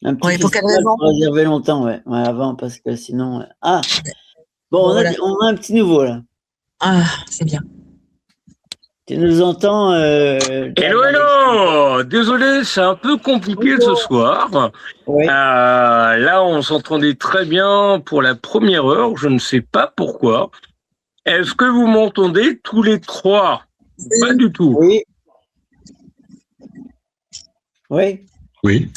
Un petit Ouais, pour quelle festival raison? pour réserver longtemps, ouais. Ouais, avant, parce que sinon. Ah, bon, Bon, voilà. on a un petit nouveau là. Ah, c'est bien. Tu nous entends là Hello, dans le studio? hello! Désolé, c'est un peu compliqué ce Bonjour. soir. Oui, Là, on s'entendait très bien pour la première heure. Je ne sais pas pourquoi. Est-ce que vous m'entendez tous les trois? Pas Oui. du tout. oui, oui. Oui.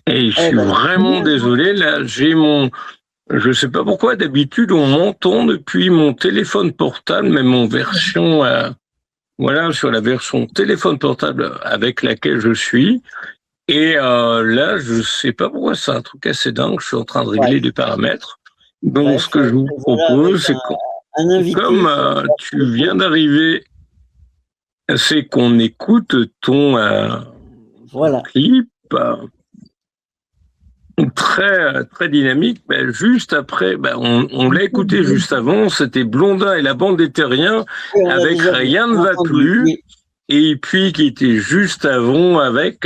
Et je Eh suis ben, vraiment désolé. Là, je sais pas pourquoi. D'habitude, on m'entend depuis mon téléphone portable, même en version, voilà, sur la version téléphone portable avec laquelle je suis. Et là, je sais pas pourquoi, c'est un truc assez dingue. Je suis en train de régler bref, des paramètres. Donc, ce bref, que je vous te voilà avec propose, c'est un invité comme qui va faire tu le viens tour. d'arriver, c'est qu'on écoute ton Voilà. clip très très dynamique. Ben, juste après, ben, on l'a écouté juste avant. C'était Blondin et la bande des Terriens Oui, on a avec déjà Rien ne va entendu. plus. Oui, Et puis qui était juste avant avec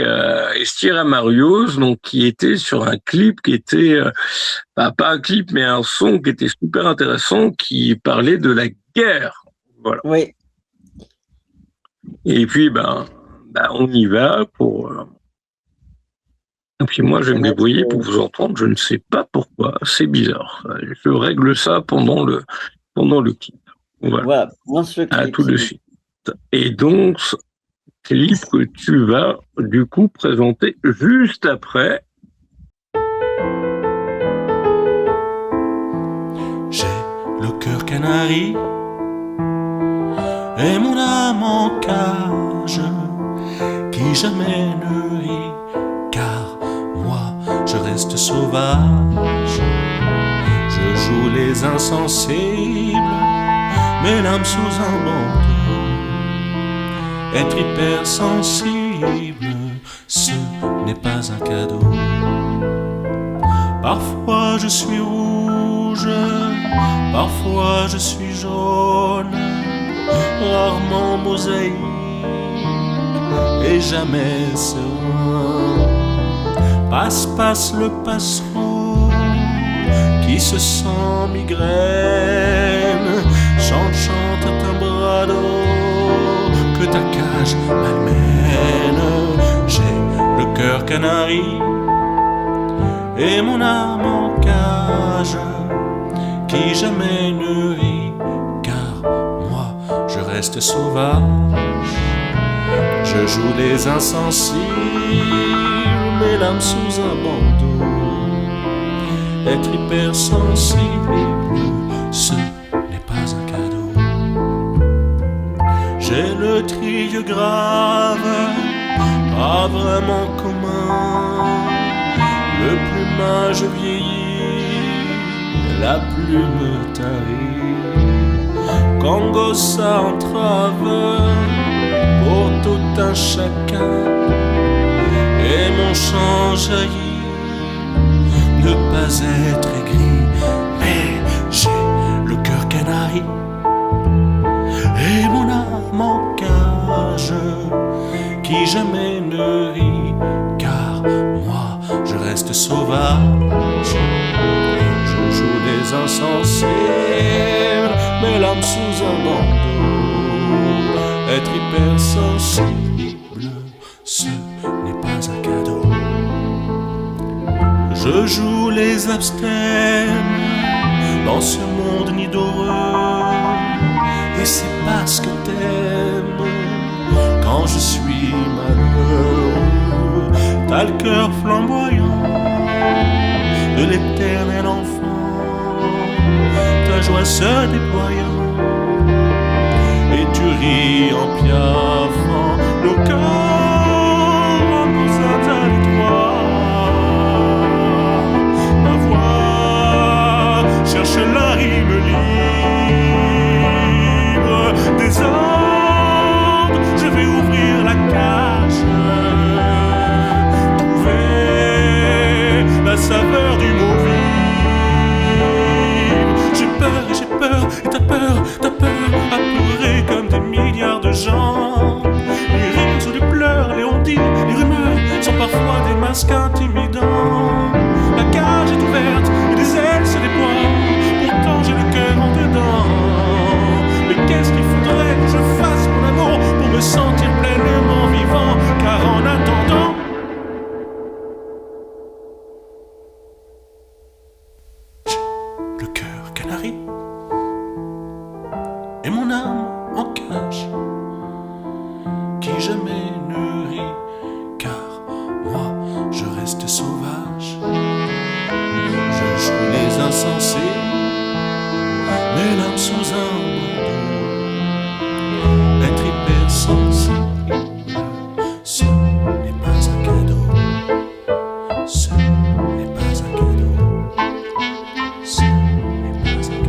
Estira Marios, donc qui était sur un clip qui était pas un clip mais un son qui était super intéressant, qui parlait de la guerre. Voilà. oui. Et puis ben on y va pour. Et puis moi je vais Pour me mettre, débrouiller pour vous entendre. Je ne sais pas pourquoi, c'est bizarre. Je règle ça pendant le clip. Voilà. voilà, lance le À clip. tout de suite. Et donc clip que tu vas du coup présenter juste après. J'ai le cœur canari et mon âme en cage qui jamais ne rit, car moi je reste sauvage. Je joue les insensibles, mes larmes sous un bandeau. Être hypersensible, ce n'est pas un cadeau. Parfois je suis rouge, parfois je suis jaune, rarement mosaïque et jamais serein. Passe le passereau qui se sent migraine, chante un bras d'eau que ta cage malmène. J'ai le cœur canari et mon âme en cage qui jamais ne rit, car moi je reste sauvage. Je joue les insensibles, mes larmes sous un bandeau. Être hypersensible, ce n'est pas un cadeau. J'ai le trio grave, pas vraiment commun. Le plumage vieillit, la plume tarie. Congo ça entrave pour tout un chacun. Et mon chant jaillit, ne pas être aigri. Mais j'ai le cœur canari et mon âme en cage qui jamais ne rit, car moi je reste sauvage. Je joue les insensibles, mes larmes sous un bandeau. Être hypersensible, ce n'est pas un cadeau. Je joue les abstèmes dans ce monde nid d'horreur. Et c'est parce que t'aimes quand je suis malheureux. T'as le cœur flamboyant de l'éternel enfant, ta joie se déployant, et tu ris en piaffant. Nos cœurs nous atteignent l'étroit. Ma voix cherche la rime libre des ordres. Je vais ouvrir la cage, trouver la saveur du mot vivre. J'ai peur et t'as peur à pleurer comme des milliards de gens. Les rires ou les pleurs, les on-dit, les rumeurs sont parfois des masques intimidants. reste sauvage. Je joue les insensés, mes larmes sous un bandeau. Être hypersensible, ce n'est pas un cadeau. Ce n'est pas un cadeau. Ce n'est pas un cadeau.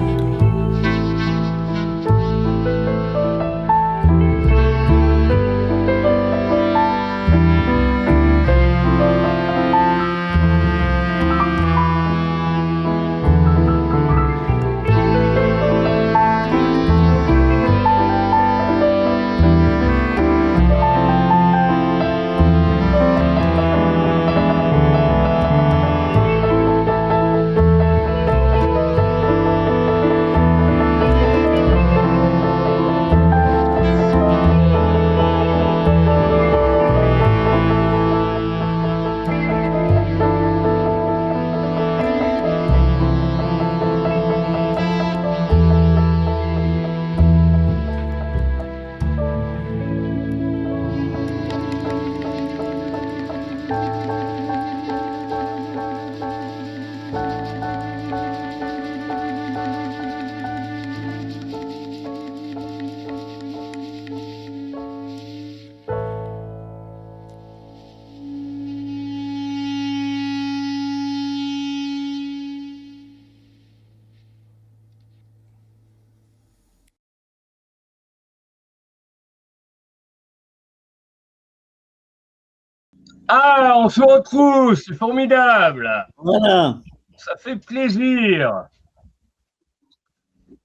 Ah, on se retrouve, c'est formidable. Voilà. Ça fait plaisir.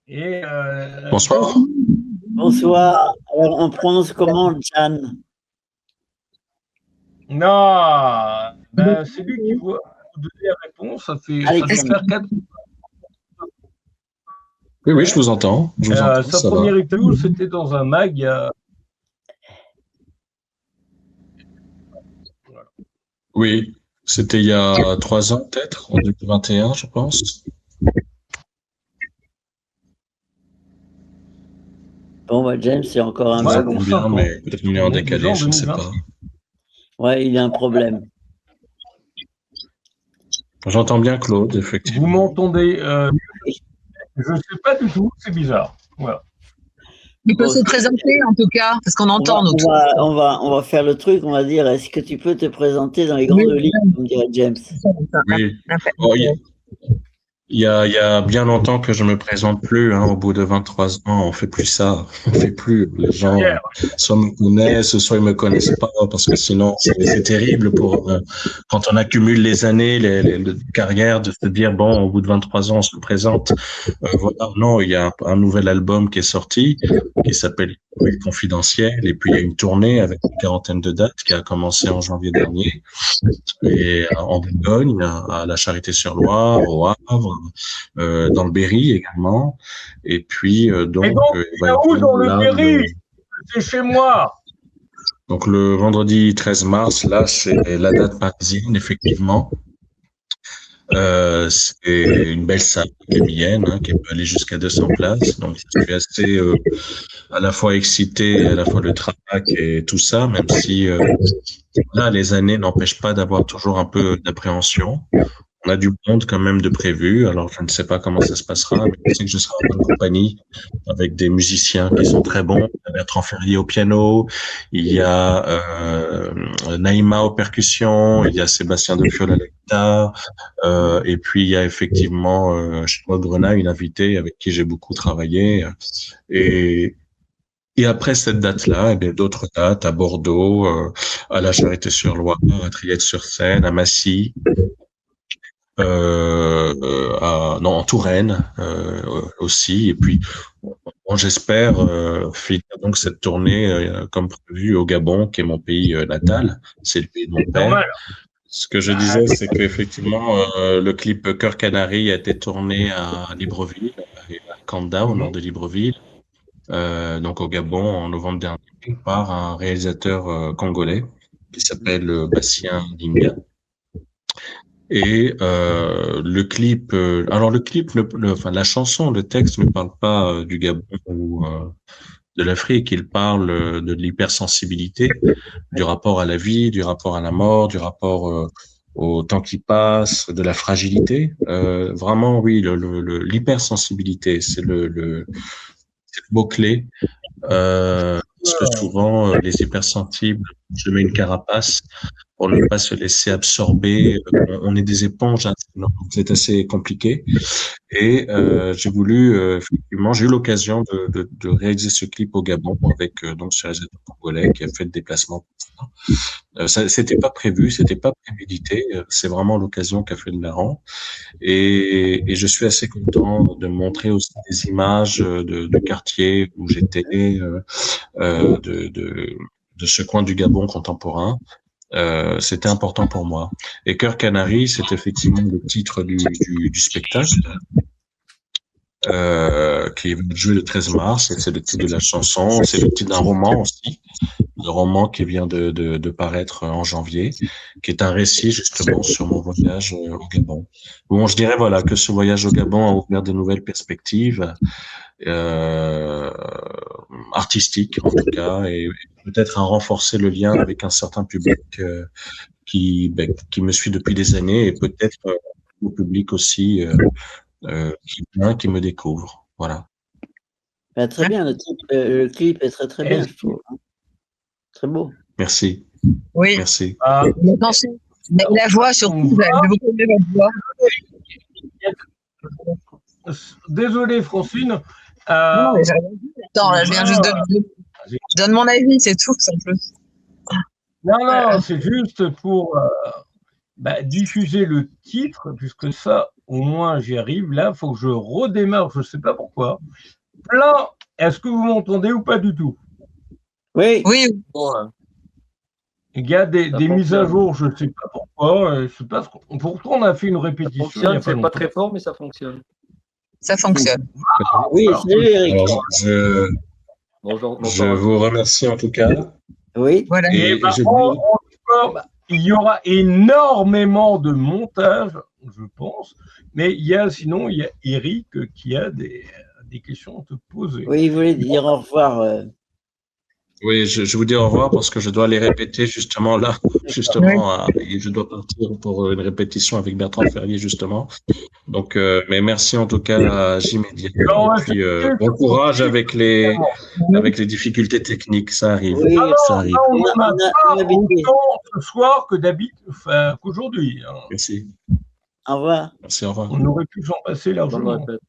Et Bonsoir. Bonsoir. Alors, on prononce comment Jan? non, ben, c'est lui qui va vous donner la réponse. Ça fait faire 4. Oui, oui, je vous entends. Je vous entends, Sa ça première va. interview, c'était dans un mag. Oui, c'était il y a 3 ans peut-être, en 2021, je pense. Bon, bah, James, c'est encore un Je vous Ouais, peu. entends pour bien, 5 ans. mais peut-être qu'il est en Donc, décalé, je ne sais 2020. pas. Ouais, il y a un problème. J'entends bien Claude, Vous effectivement. m'entendez je ne sais pas du tout, c'est bizarre. Voilà. Il peut Bon, se présenter en tout cas, parce qu'on On entend va, nous. on va faire le truc, on va dire, est-ce que tu peux te présenter dans les grandes lignes, comme dirait James? Oui. Oh, il y a bien longtemps que je me présente plus, hein, au bout de 23 ans, on fait plus ça. On fait plus. Les gens, soit me connaissent, soit ils me connaissent pas, parce que sinon, c'est terrible pour, quand on accumule les années, les carrières, de se dire, bon, au bout de 23 ans, on se présente. Voilà. Non, il y a un nouvel album qui est sorti, qui s'appelle Confidentiel, et puis il y a une tournée avec une quarantaine de dates qui a commencé en janvier dernier, et en Bourgogne, à la Charité-sur-Loire, au Havre, dans le Berry également. Et puis, donc, Et donc, il y a où dans le Berry? C'est chez moi. Donc, le vendredi 13 mars, là, c'est la date parisienne, effectivement. C'est une belle salle camillienne, hein, qui peut aller jusqu'à 200 places. Donc, je suis assez à la fois excité, à la fois le trac et tout ça, même si là, les années n'empêchent pas d'avoir toujours un peu d'appréhension. On a du monde quand même de prévu, alors je ne sais pas comment ça se passera, mais je sais que je serai en bonne compagnie avec des musiciens qui sont très bons. Il y a Bertrand Ferrier au piano, il y a Naïma aux percussions, il y a Sébastien Defiol à la guitare, et puis il y a effectivement chez Claude Grenat, une invitée avec qui j'ai beaucoup travaillé. Et après cette date-là, eh bien, d'autres dates à Bordeaux, à la Charité-sur-Loire, à Triette-sur-Seine, à Massy, en Touraine aussi. Et puis, bon, j'espère finir donc cette tournée comme prévu au Gabon, qui est mon pays natal. C'est le pays de mon père. Normal. Ce que je disais, c'est qu'effectivement, le clip Cœur Canari a été tourné à Libreville, à Kanda, au nord de Libreville, donc au Gabon, en novembre dernier, par un réalisateur congolais qui s'appelle Bastien Dinga. Et le clip, alors le clip, enfin la chanson, le texte ne parle pas du Gabon ou de l'Afrique. Il parle de l'hypersensibilité, du rapport à la vie, du rapport à la mort, du rapport au temps qui passe, de la fragilité. Vraiment, oui, l'hypersensibilité, c'est le mot-clé. Parce que souvent, les hypersensibles, je mets une carapace pour ne pas se laisser absorber. On est des éponges, hein, donc c'est assez compliqué. Et j'ai voulu, effectivement, j'ai eu l'occasion de réaliser ce clip au Gabon avec donc ce réalisateur congolais qui a fait le déplacement pour ça. C'était pas prévu, c'était pas prémédité. C'est vraiment l'occasion qu'a fait le Laurent. Et je suis assez content de montrer aussi des images de quartiers où j'étais, de ce coin du Gabon contemporain. C'était important pour moi. Et Cœur Canari, c'est effectivement le titre du spectacle, qui va jouer le 13 mars. Et c'est le titre de la chanson. C'est le titre d'un roman aussi. Le roman qui vient de paraître en janvier, qui est un récit justement sur mon voyage au Gabon. Bon, je dirais voilà que ce voyage au Gabon a ouvert de nouvelles perspectives artistiques en tout cas, et peut-être a renforcé le lien avec un certain public qui me suit depuis des années, et peut-être au public aussi qui me découvre. Voilà. Bah, très bien, le clip est très très bien, je trouve. Très beau. Merci. Oui. Merci. La voix surtout, j'ai beaucoup aimé votre voix. Désolé, Francine. Non, mais j'ai rien dit. Attends, là, je viens juste je donne mon avis, c'est tout, en plus. Non, c'est juste pour diffuser le titre, puisque ça, au moins, j'y arrive. Là, il faut que je redémarre, je ne sais pas pourquoi. Là, est-ce que vous m'entendez ou pas du tout? Oui. Oui. Il y a des mises à jour, je ne sais pas pourquoi. Pourtant, on a fait une répétition. Ça fonctionne, c'est pas très fort, mais ça fonctionne. Ça fonctionne. Oui, salut Eric. Alors, je vous remercie en tout cas. Oui. Voilà. Et il y aura énormément de montage, je pense. Mais sinon, il y a Eric qui a des questions à te poser. Oui, il voulait dire au revoir. Oui, je vous dis au revoir parce que je dois les répéter justement là, justement, et je dois partir pour une répétition avec Bertrand Ferrier justement. Donc, mais merci en tout cas à J-Media. Et puis, bon courage avec les difficultés techniques, ça arrive. Oui, ça arrive. On a pas autant ce soir qu'aujourd'hui. Hein. Merci. Au revoir. Merci, au revoir. On aurait pu s'en passer largement. Bonne répète.